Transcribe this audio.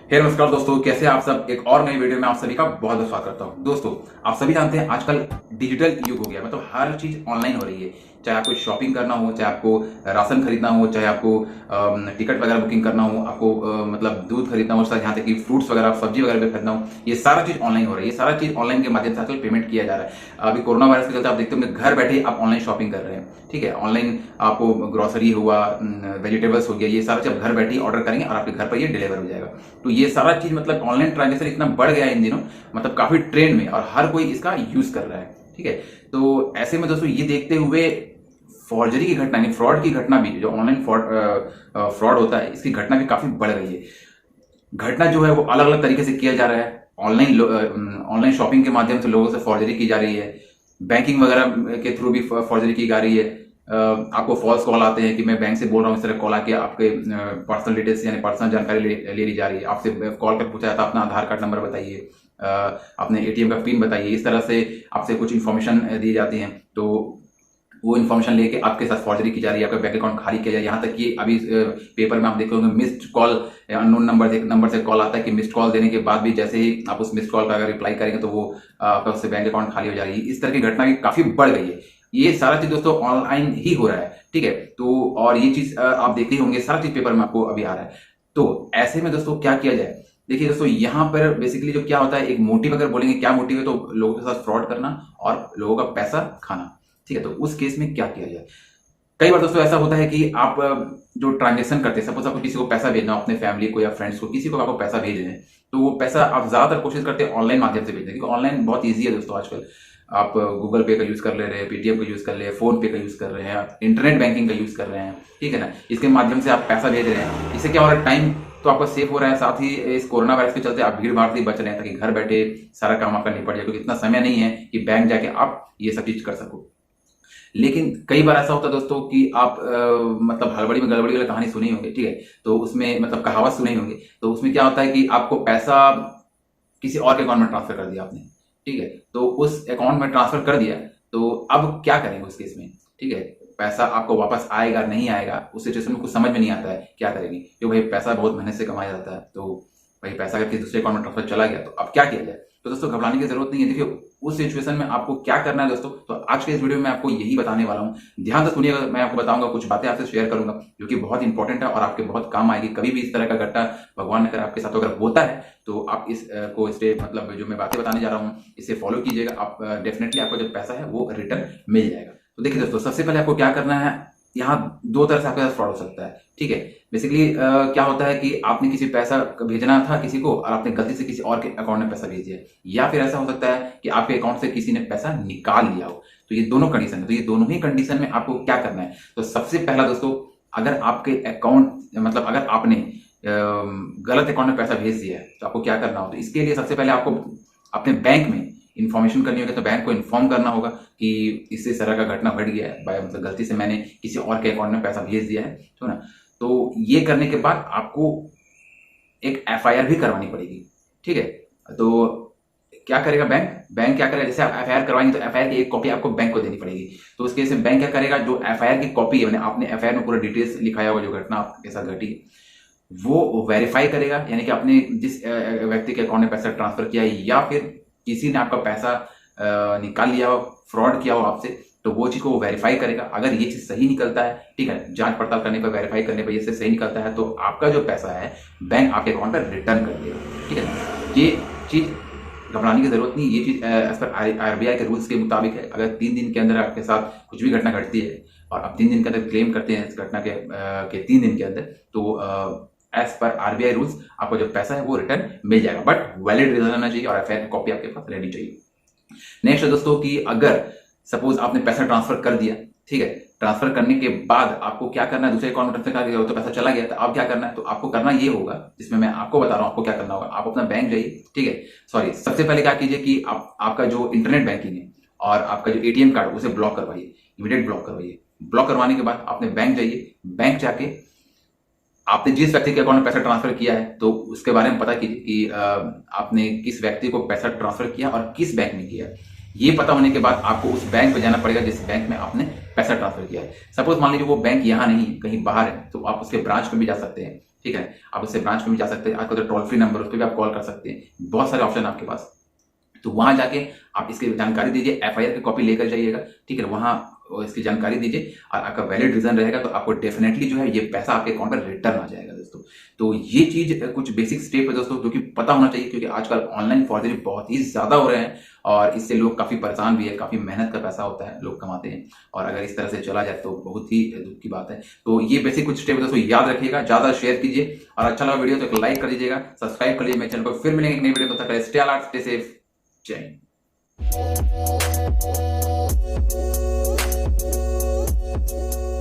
हे नमस्कार दोस्तों, कैसे आप सब। एक और नई वीडियो में आप सभी का बहुत बहुत स्वागत करता हूं। दोस्तों, आप सभी जानते हैं आजकल डिजिटल युग हो गया, मतलब हर चीज ऑनलाइन हो रही है। चाहे आपको शॉपिंग करना हो, चाहे आपको राशन खरीदना हो, चाहे आपको टिकट वगैरह बुकिंग करना हो, आपको मतलब दूध खरीदना हो, यहाँ तक कि फ्रूट्स वगैरह सब्जी वगैरह भी खरीदना हो, ये सारा चीज ऑनलाइन हो रही है। ये सारा चीज ऑनलाइन के माध्यम से आजकल पेमेंट किया जा रहा है। अभी कोरोना वायरस के चलते आप देखते होंगे घर बैठे आप ऑनलाइन शॉपिंग कर रहे हैं। ठीक है, ऑनलाइन आपको ग्रोसरी हुआ, वेजिटेबल्स हो गया, ये सारा चीज घर बैठे ही ऑर्डर करेंगे और आपके घर पर ये डिलीवर हो जाएगा। तो ये सारा चीज मतलब ऑनलाइन ट्रांजेक्शन इतना बढ़ गया है इन दिनों, मतलब काफी ट्रेंड में, और हर कोई इसका यूज कर रहा है। ठीक है, तो ऐसे में दोस्तों ये देखते हुए फॉर्जरी की घटना, यानी फ्रॉड की घटना भी, जो ऑनलाइन फ्रॉड होता है, इसकी घटना भी काफी बढ़ गई है। घटना जो है वो अलग अलग तरीके से किया जा रहा है। ऑनलाइन शॉपिंग के माध्यम से लोगों से फॉर्जरी की जा रही है। बैंकिंग वगैरह के थ्रू भी फॉर्जरी की जा रही है। आपको फॉल्स कॉल आते हैं कि मैं बैंक से बोल रहा हूँ, इस तरह कॉल आके आपके पर्सनल डिटेल्स यानी पर्सनल जानकारी ले ली जा रही है। आपसे कॉल कर पूछा जाता है अपना आधार कार्ड नंबर बताइए, अपने एटीएम का पिन बताइए। इस तरह से आपसे कुछ इन्फॉर्मेशन दी जाती है, तो वो इन्फॉर्मेशन लेके आपके साथ फॉर्जरी की जा रही है, आपका बैंक अकाउंट खाली किया जाए। यहाँ तक कि अभी पेपर में आप देख होंगे मिस्ड कॉल, अननोन नंबर से कॉल आता है कि मिस्ड कॉल देने के बाद भी जैसे ही आप उस मिस्ड कॉल का अगर रिप्लाई करेंगे तो वो आपका उससे बैंक अकाउंट खाली हो जाएगी। इस तरह की घटना काफी बढ़ गई है। ये सारा चीज दोस्तों ऑनलाइन ही हो रहा है। ठीक है, तो और ये चीज आप देखते ही होंगे, सारा चीज पेपर में आपको अभी आ रहा है। तो ऐसे में दोस्तों क्या किया जाए। देखिए दोस्तों, यहाँ पर बेसिकली जो क्या होता है, एक मोटिव अगर बोलेंगे क्या मोटिव है, तो लोगों के साथ फ्रॉड करना और लोगों का पैसा खाना। ठीक है, तो उस केस में क्या किया जाए। कई बार दोस्तों ऐसा होता है कि आप जो ट्रांजेक्शन करते हैं, सपोज आपको किसी को पैसा भेजना हो, अपने फैमिली को या फ्रेंड्स को, किसी को आपको पैसा भेज रहे हैं, तो वो पैसा आप ज्यादातर कोशिश करते हैं ऑनलाइन माध्यम से भेजने की, क्योंकि ऑनलाइन बहुत ईजी है दोस्तों। आजकल आप गूगल पे का यूज कर ले रहे हैं, पेटीएम का यूज कर ले रहे हैं, फोन पे का यूज कर रहे हैं, इंटरनेट बैंकिंग का यूज कर रहे हैं। ठीक है ना, इसके माध्यम से आप पैसा भेज रहे हैं। इससे क्या हो रहा है, टाइम तो आपका सेव हो रहा है, साथ ही इस कोरोना वायरस के चलते आप भीड़ भाड़ से बच रहे हैं, ताकि घर बैठे सारा काम आपका निपट जाए, क्योंकि इतना समय नहीं है कि बैंक जाके आप ये सब चीज कर सको। लेकिन कई बार ऐसा होता है दोस्तों कि आप मतलब हड़बड़ी में गड़बड़ी वाली कहानी सुनी होगी। ठीक है, तो उसमें मतलब कहावत सुनी होगी, तो उसमें क्या होता है कि आपको पैसा किसी और के अकाउंट में ट्रांसफर कर दिया आपने। ठीक है, तो उस अकाउंट में ट्रांसफर कर दिया, तो अब क्या करेंगे उस केस में। ठीक है, पैसा आपको वापस आएगा नहीं आएगा, उस सिचुएशन में कुछ समझ में नहीं आता है क्या करेंगे, क्योंकि भाई पैसा बहुत मेहनत से कमाया जाता है। तो भाई पैसा अगर किसी दूसरे अकाउंट में ट्रांसफर चला गया तो अब क्या किया जाए। तो दोस्तों घबराने की जरूरत नहीं है। देखिए, उस सिचुएशन में आपको क्या करना है दोस्तों, तो आज के इस वीडियो में आपको यही बताने वाला हूं। ध्यान से सुनिएगा, मैं आपको बताऊंगा, कुछ बातें आपसे शेयर करूंगा जो कि बहुत इंपॉर्टेंट है और आपके बहुत काम आएगी। कभी भी इस तरह का घटना भगवान ने अगर आपके साथ अगर होता है, तो आप इस को स्टेप मतलब जो मैं बातें बताने जा रहा हूँ इसे फॉलो कीजिएगा। आप डेफिनेटली आपको जो पैसा है वो रिटर्न मिल जाएगा। तो देखिए दोस्तों, सबसे पहले आपको क्या करना है, यहाँ दो तरह से आपके साथ फ्रॉड हो सकता है। ठीक है, बेसिकली क्या होता है कि आपने किसी पैसा भेजना था किसी को और आपने गलती से किसी और के अकाउंट में पैसा भेज दिया, या फिर ऐसा हो सकता है कि आपके अकाउंट से किसी ने पैसा निकाल लिया हो। तो ये दोनों कंडीशन है। तो ये दोनों ही कंडीशन में आपको क्या करना है। तो सबसे पहला दोस्तों, अगर आपके अकाउंट मतलब अगर आपने गलत अकाउंट में पैसा भेज दिया है, तो आपको क्या करना हो। तो इसके लिए सबसे पहले आपको अपने बैंक में इन्फॉर्मेशन करनी होगी। तो बैंक को इन्फॉर्म करना होगा कि इस तरह का घटना घट गया है, मतलब गलती से मैंने किसी और के अकाउंट में पैसा भेज दिया है, तो ना। तो ये करने के बाद आपको एक एफआईआर भी करवानी पड़ेगी। ठीक है, तो क्या करेगा बैंक क्या करेगा, जैसे आप एफआईआर करवाएंगे तो एफआईआर की एक कॉपी आपको बैंक को देनी पड़ेगी। तो उस केस में बैंक क्या करेगा, जो एफआईआर की कॉपी है, आपने एफआईआर में पूरा डिटेल्स लिखाया होगा, जो घटना आपके साथ घटी, वो वेरीफाई करेगा, यानी कि आपने जिस व्यक्ति के अकाउंट में पैसा ट्रांसफर किया है, या फिर किसी ने आपका पैसा निकाल लिया हो, फ्रॉड किया हो आपसे, तो वो चीज को वो वेरीफाई करेगा। अगर ये चीज सही निकलता है, ठीक है, जांच पड़ताल करने पर, वेरीफाई करने पर ये सही निकलता है, तो आपका जो पैसा है बैंक आपके अकाउंट पर रिटर्न कर देगा। ठीक है, ये चीज घबराने की जरूरत नहीं। ये चीज एज पर आरबीआई के रूल्स के मुताबिक है। अगर 3 दिन के अंदर आपके साथ कुछ भी घटना घटती है और आप 3 दिन के अंदर क्लेम करते हैं इस घटना के 3 दिन के अंदर, तो एज पर आरबीआई रूल्स आपको जो पैसा है वो रिटर्न मिल जाएगा। बट वैलिड रीजन होना चाहिए और एफआईआर कॉपी आपके पास रहनी चाहिए। नेक्स्ट है दोस्तों कि अगर सपोज आपने पैसा ट्रांसफर कर दिया, ठीक है, ट्रांसफर करने के बाद आपको क्या करना है, दूसरे अकाउंट में ट्रांसफर कर दिया तो पैसा चला गया, तो अब क्या करना है। तो आपको करना ये होगा, जिसमें मैं आपको बता रहा हूं आपको क्या करना होगा। आप अपना बैंक जाइए। ठीक है, सॉरी, सबसे पहले क्या कीजिए कि आपका जो इंटरनेट बैंकिंग है और आपका जो एटीएम कार्ड उसे ब्लॉक करवाइए, इमीडिएट ब्लॉक करवाइए। ब्लॉक करवाने के बाद आपने बैंक जाइए। बैंक जाके आपने जिस व्यक्ति के अकाउंट में पैसा ट्रांसफर किया है, तो उसके बारे में पता कीजिए कि आपने किस व्यक्ति को पैसा ट्रांसफर किया और किस बैंक में किया। ये पता होने के बाद आपको उस बैंक पे जाना पड़ेगा जिस बैंक में आपने पैसा ट्रांसफर किया है। सपोज मान लीजिए वो बैंक यहाँ नहीं, कहीं बाहर है, तो आप उसके ब्रांच में भी जा सकते हैं। ठीक है, आप उससे ब्रांच में भी जा सकते हैं। आजकल तो टोल फ्री नंबर, उस पर भी आप कॉल कर सकते हैं, बहुत सारे ऑप्शन आपके पास। तो वहां जाके आप इसकी जानकारी दीजिए, एफआईआर की कॉपी लेकर जाइएगा, ठीक है, वहां इसकी जानकारी दीजिए और आपका वैलिड रीजन रहेगा तो आपको डेफिनेटली जो है ये पैसा आपके अकाउंट पर रिटर्न आ जाएगा दोस्तों। तो ये चीज कुछ बेसिक स्टेप है दोस्तों जो कि पता होना चाहिए, क्योंकि आजकल ऑनलाइन फॉर्जरी बहुत ही ज्यादा हो रहे हैं और इससे लोग काफी परेशान भी है, काफी मेहनत का पैसा होता है, लोग कमाते हैं और अगर इस तरह से चला जाए तो बहुत ही दुख की बात है। तो ये बेसिक कुछ स्टेप दोस्तों याद रखिएगा, ज्यादा शेयर कीजिए और अच्छा लगा वीडियो तो एक लाइक कर दीजिएगा, सब्सक्राइब कर लीजिए मेरे चैनल को। फिर मिलेंगे एक नई वीडियो, तब तक स्टे अलर्ट, स्टे सेफ, जय हिंद। Thank you.